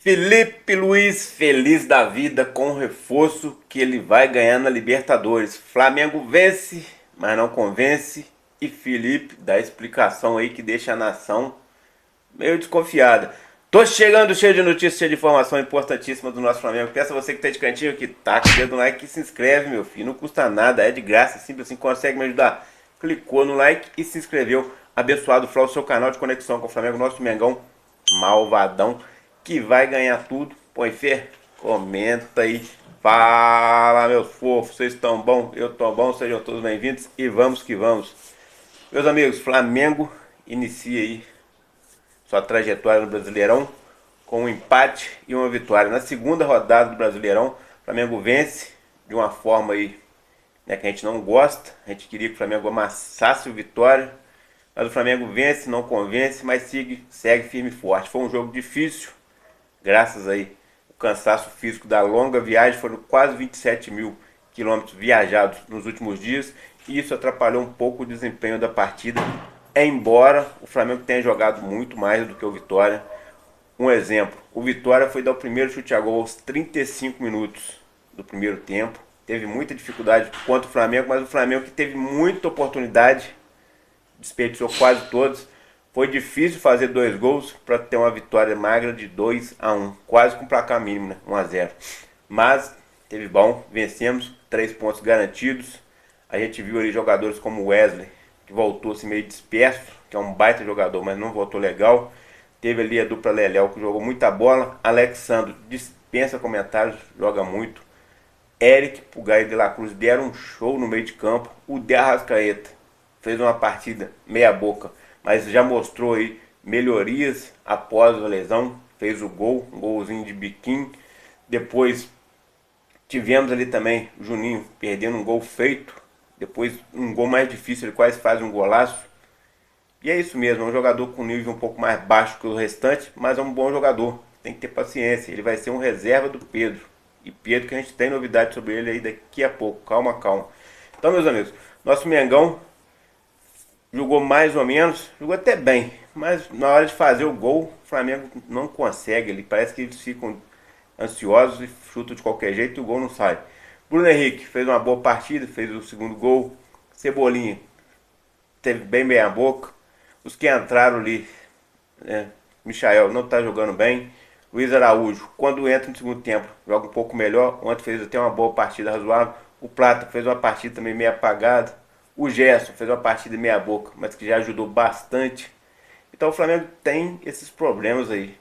Felipe Luiz feliz da vida com o reforço que ele vai ganhar na Libertadores. Flamengo vence, mas não convence. E Felipe dá explicação aí que deixa a nação meio desconfiada. Tô chegando cheio de notícias, cheio de informação importantíssima do nosso Flamengo. Peço a você que tá de cantinho que taca o dedo no like e se inscreve, meu filho. Não custa nada, é de graça, simples assim, consegue me ajudar. Clicou no like e se inscreveu. Abençoado Flow, seu canal de conexão com o Flamengo, nosso Mengão malvadão, que vai ganhar tudo. Põe fé? Comenta aí. Fala, meus fofos, vocês estão bom? Eu tô bom, sejam todos bem-vindos e vamos que vamos. Meus amigos, Flamengo inicia aí sua trajetória no Brasileirão com um empate e uma vitória. Na segunda rodada do Brasileirão, o Flamengo vence de uma forma aí, né, que a gente não gosta. A gente queria que o Flamengo amassasse o Vitória, mas o Flamengo vence, não convence, mas segue firme e forte. Foi um jogo difícil, graças aí o cansaço físico da longa viagem. Foram quase 27 mil quilômetros viajados nos últimos dias, e isso atrapalhou um pouco o desempenho da partida, embora o Flamengo tenha jogado muito mais do que o Vitória. Um exemplo, o Vitória foi dar o primeiro chute a gol aos 35 minutos do primeiro tempo. Teve muita dificuldade contra o Flamengo, mas o Flamengo, que teve muita oportunidade, desperdiçou quase todos. Foi difícil fazer 2 gols para ter uma vitória magra de 2-1, quase com placar mínimo, né? 1-0. Mas teve bom, vencemos, 3 pontos garantidos. A gente viu ali jogadores como o Wesley, que voltou assim meio disperso, que é um baita jogador, mas não voltou legal. Teve ali a dupla Leléo, que jogou muita bola. Alexandre dispensa comentários, joga muito. Eric, Pulgar e De La Cruz deram um show no meio de campo. O De Arrascaeta fez uma partida meia boca, mas já mostrou aí melhorias após a lesão. Fez o gol, um golzinho de biquinho. Depois tivemos ali também o Juninho perdendo um gol feito. Depois um gol mais difícil, ele quase faz um golaço. E é isso mesmo, é um jogador com nível um pouco mais baixo que o restante, mas é um bom jogador. Tem que ter paciência, ele vai ser um reserva do Pedro. E Pedro, que a gente tem novidade sobre ele aí daqui a pouco, calma, calma. Então, meus amigos, nosso Mengão jogou mais ou menos, jogou até bem, mas na hora de fazer o gol, o Flamengo não consegue. Ele parece que eles ficam ansiosos e chutam de qualquer jeito e o gol não sai. Bruno Henrique fez uma boa partida, fez o segundo gol. Cebolinha teve bem meia boca. Os que entraram ali, né, Michael não está jogando bem. Luiz Araújo, quando entra no segundo tempo, joga um pouco melhor. Ontem fez até uma boa partida razoável. O Plata fez uma partida também meio apagada. O Gerson fez uma partida meia boca, mas que já ajudou bastante. Então o Flamengo tem esses problemas aí,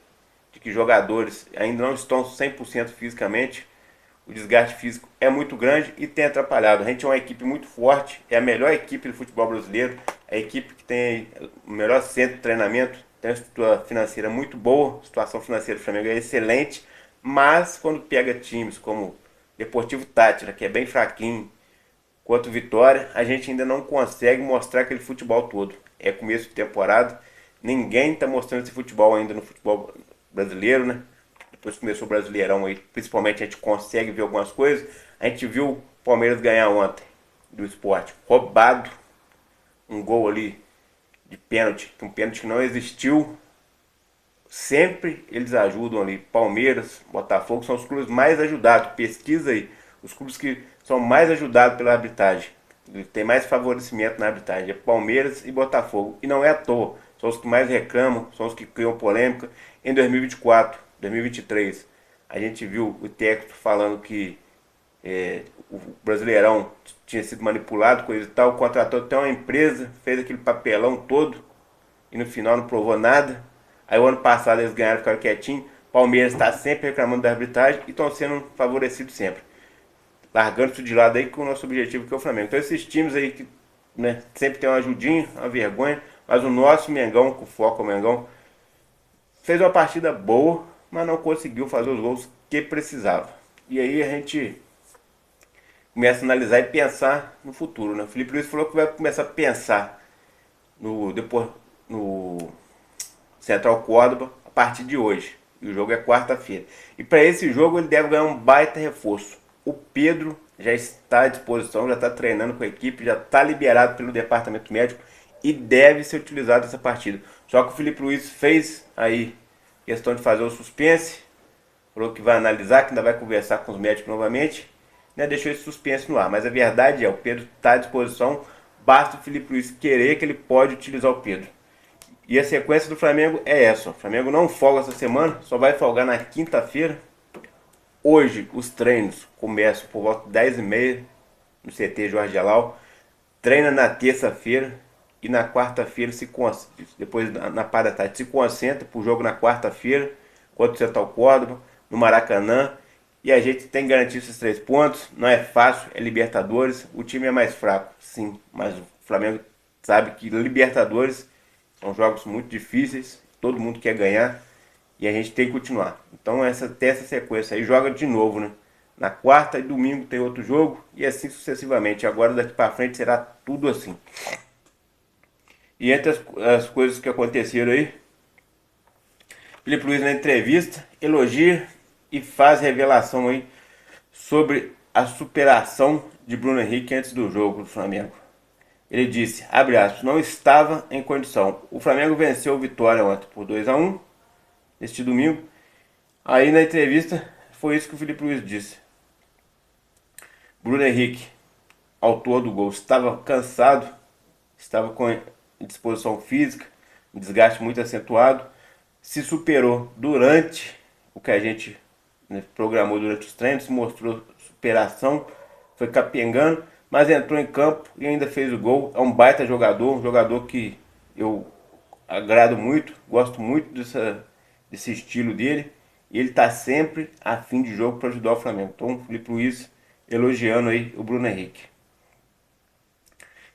de que jogadores ainda não estão 100% fisicamente. O desgaste físico é muito grande e tem atrapalhado. A gente é uma equipe muito forte, é a melhor equipe do futebol brasileiro, a equipe que tem o melhor centro de treinamento, tem uma estrutura financeira muito boa, a situação financeira do Flamengo é excelente, mas quando pega times como Deportivo Táchira, que é bem fraquinho, quanto Vitória, a gente ainda não consegue mostrar aquele futebol todo. É começo de temporada, ninguém está mostrando esse futebol ainda no futebol brasileiro, né? Depois que começou o Brasileirão aí, principalmente, a gente consegue ver algumas coisas. A gente viu o Palmeiras ganhar ontem do Sport, roubado, um gol ali de pênalti, um pênalti que não existiu. Sempre eles ajudam ali. Palmeiras, Botafogo são os clubes mais ajudados. Pesquisa aí, os clubes que são mais ajudados pela arbitragem, tem mais favorecimento na arbitragem, é Palmeiras e Botafogo. E não é à toa, são os que mais reclamam, são os que criam polêmica. Em 2024, 2023, a gente viu o técnico falando que o Brasileirão tinha sido manipulado, coisa e tal, contratou até uma empresa, fez aquele papelão todo e no final não provou nada. Aí o ano passado eles ganharam, ficaram quietinhos. Palmeiras está sempre reclamando da arbitragem e estão sendo favorecidos sempre, largando isso de lado aí com o nosso objetivo, que é o Flamengo. Então esses times aí que, né, sempre tem uma ajudinha, uma vergonha, mas o nosso Mengão, com foco ao Mengão, fez uma partida boa, mas não conseguiu fazer os gols que precisava. E aí a gente começa a analisar e pensar no futuro, né? O Felipe Luiz falou que vai começar a pensar no Central Córdoba a partir de hoje. E o jogo é quarta-feira. E para esse jogo ele deve ganhar um baita reforço. O Pedro já está à disposição, já está treinando com a equipe, já está liberado pelo departamento médico e deve ser utilizado essa partida. Só que o Felipe Luiz fez aí questão de fazer o suspense, falou que vai analisar, que ainda vai conversar com os médicos novamente, né? Deixou esse suspense no ar. Mas a verdade é, o Pedro está à disposição, basta o Filipe Luiz querer que ele pode utilizar o Pedro. E a sequência do Flamengo é essa. O Flamengo não folga essa semana, só vai folgar na quinta-feira. Hoje os treinos começam por volta de 10h30 no CT Jorge Alau. Treina na terça-feira e na quarta-feira depois na parte da tarde se concentra para o jogo na quarta-feira contra o Central Córdoba, no Maracanã. E a gente tem que garantir esses 3 pontos. Não é fácil, é Libertadores. O time é mais fraco, sim, mas o Flamengo sabe que Libertadores são jogos muito difíceis, todo mundo quer ganhar e a gente tem que continuar. Então tem essa sequência aí, joga de novo, né? Na quarta e domingo tem outro jogo e assim sucessivamente. Agora daqui para frente será tudo assim. E entre as coisas que aconteceram aí, Filipe Luiz na entrevista elogia e faz revelação aí sobre a superação de Bruno Henrique antes do jogo do Flamengo. Ele disse, abre aspas, não estava em condição. O Flamengo venceu o Vitória ontem por 2-1, neste domingo. Aí na entrevista foi isso que o Filipe Luiz disse. Bruno Henrique, autor do gol, estava cansado, estava com indisposição física, um desgaste muito acentuado, se superou durante o que a gente, né, programou durante os treinos, mostrou superação, foi capengando, mas entrou em campo e ainda fez o gol. É um baita jogador, um jogador que eu agrado muito, gosto muito desse estilo dele. E ele está sempre a fim de jogo para ajudar o Flamengo. Então o Filipe Luiz elogiando aí o Bruno Henrique.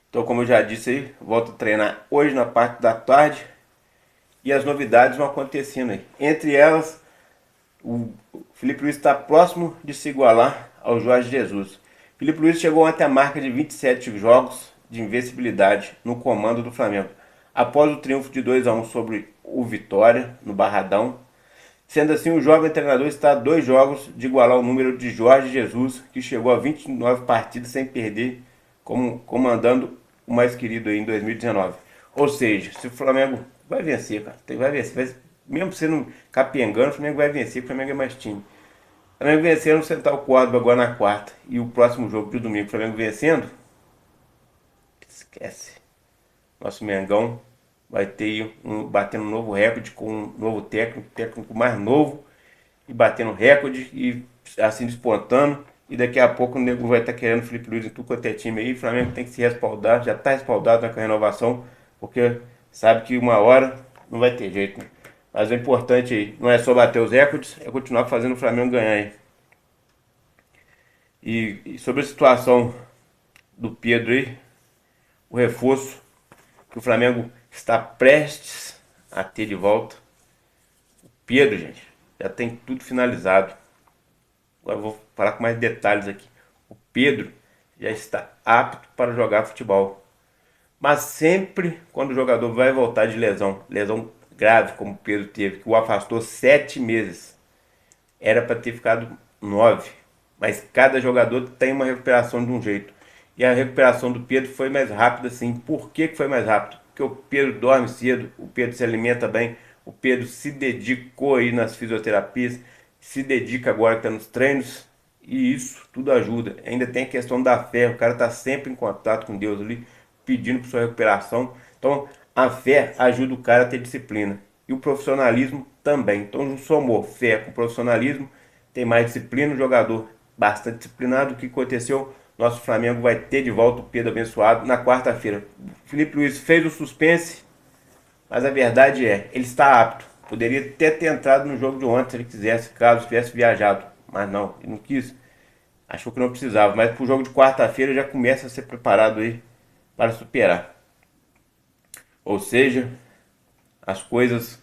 Então, como eu já disse aí, volto a treinar hoje na parte da tarde. E as novidades vão acontecendo aí. Entre elas, o Filipe Luiz está próximo de se igualar ao Jorge Jesus. Filipe Luiz chegou até a marca de 27 jogos de invencibilidade no comando do Flamengo, após o triunfo de 2-1 sobre o Vitória, no Barradão. Sendo assim, o jovem treinador está a 2 jogos de igualar o número de Jorge Jesus, que chegou a 29 partidas sem perder, comandando o mais querido aí em 2019. Ou seja, se o Flamengo vai vencer, cara, vai vencer, mesmo sendo capengando, o Flamengo vai vencer, o Flamengo é mais time. O Flamengo vencendo o Central Córdoba agora na quarta. E o próximo jogo de domingo, o Flamengo vencendo. Esquece. Nosso Mengão vai ter batendo um novo recorde com um novo técnico mais novo. E batendo recorde e assim despontando. E daqui a pouco o nego vai estar querendo o Filipe Luiz em tudo quanto é time aí. O Flamengo tem que se respaldar, já está respaldado com a renovação. Porque sabe que uma hora não vai ter jeito, né? Mas o importante aí não é só bater os recordes, é continuar fazendo o Flamengo ganhar aí. E sobre a situação do Pedro aí, o reforço que o Flamengo está prestes a ter de volta. O Pedro, gente, já tem tudo finalizado. Agora eu vou falar com mais detalhes aqui. O Pedro já está apto para jogar futebol. Mas sempre quando o jogador vai voltar de lesão grave como o Pedro teve, que o afastou 7 meses, era para ter ficado 9. Mas cada jogador tem uma recuperação de um jeito. E a recuperação do Pedro foi mais rápida assim. Por que foi mais rápido? Porque o Pedro dorme cedo, o Pedro se alimenta bem, o Pedro se dedicou aí nas fisioterapias, se dedica agora que está nos treinos. E isso tudo ajuda. Ainda tem a questão da fé, o cara está sempre em contato com Deus ali, pedindo por sua recuperação. Então a fé ajuda o cara a ter disciplina. E o profissionalismo também. Então somou fé com profissionalismo, tem mais disciplina, o jogador bastante disciplinado. O que aconteceu? Nosso Flamengo vai ter de volta o Pedro abençoado na quarta-feira. Filipe Luiz fez o suspense, mas a verdade é, ele está apto. Poderia até ter entrado no jogo de ontem se ele quisesse, caso tivesse viajado. Mas não, ele não quis. Achou que não precisava. Mas para o jogo de quarta-feira já começa a ser preparado aí para superar. Ou seja, as coisas,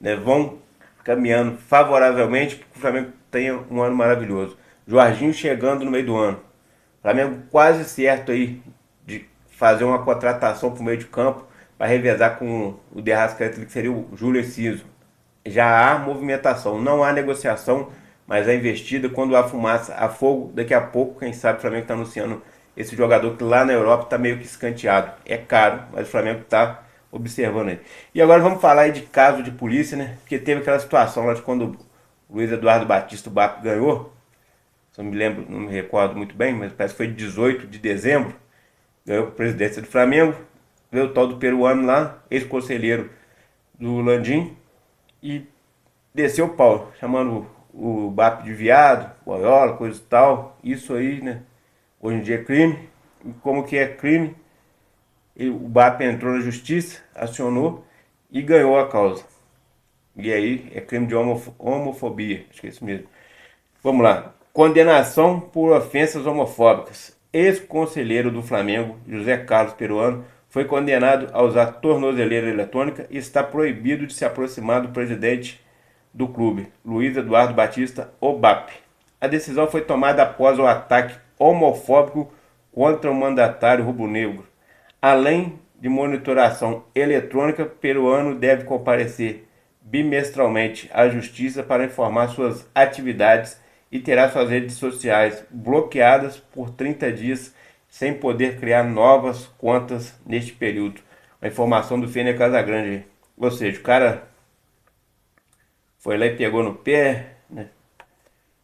né, vão caminhando favoravelmente para que o Flamengo tenha um ano maravilhoso. Jorginho chegando no meio do ano. Flamengo quase certo aí de fazer uma contratação para o meio de campo para revezar com o De Arrascaeta, que seria o Júlio Enciso. Já há movimentação, não há negociação, mas a investida, quando há fumaça, há fogo. Daqui a pouco, quem sabe o Flamengo está anunciando esse jogador que lá na Europa está meio que escanteado. É caro, mas o Flamengo está observando ele. E agora vamos falar aí de caso de polícia, né? Porque teve aquela situação lá de quando Luiz Eduardo Batista, o BAP, ganhou. Não me lembro, não me recordo muito bem, mas parece que foi 18 de dezembro. Ganhou a presidência do Flamengo. Veio o tal do peruano lá, ex-conselheiro do Landim, e desceu o pau, chamando o BAP de viado, boiola, coisa e tal. Isso aí, né? Hoje em dia é crime. E como que é crime? O BAP entrou na justiça, acionou e ganhou a causa. E aí é crime de homofobia, acho que é isso mesmo. Vamos lá. Condenação por ofensas homofóbicas. Ex-conselheiro do Flamengo, José Carlos Peruano, foi condenado a usar tornozeleira eletrônica e está proibido de se aproximar do presidente do clube, Luiz Eduardo Batista, o BAP. A decisão foi tomada após o ataque homofóbico contra o mandatário rubro-negro. Além de monitoração eletrônica, Peruano deve comparecer bimestralmente à justiça para informar suas atividades e terá suas redes sociais bloqueadas por 30 dias sem poder criar novas contas neste período. A informação do Fêner Casagrande. Ou seja, o cara foi lá e pegou no pé, né?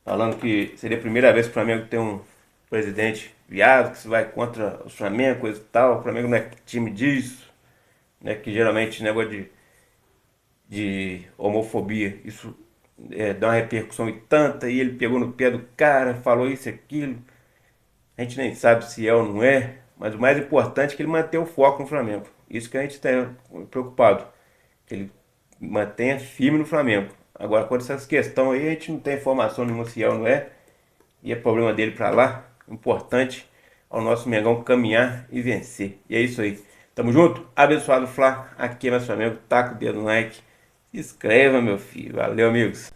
Falando que seria a primeira vez que o Flamengo tem um presidente viado, que se vai contra o Flamengo, coisa e tal. O Flamengo não é time disso, né? Que geralmente negócio de homofobia, isso dá uma repercussão e tanta, e ele pegou no pé do cara, falou isso e aquilo. A gente nem sabe se é ou não é, mas o mais importante é que ele mantenha o foco no Flamengo. Isso que a gente está preocupado, que ele mantenha firme no Flamengo. Agora, quanto a essas questões aí, a gente não tem informação nenhuma se é ou não é, e é problema dele para lá. O importante é o nosso Mengão caminhar e vencer. E é isso aí. Tamo junto? Abençoado Flá. Aqui é meu Flamengo. Taca o dedo no like. Se inscreva, meu filho. Valeu, amigos.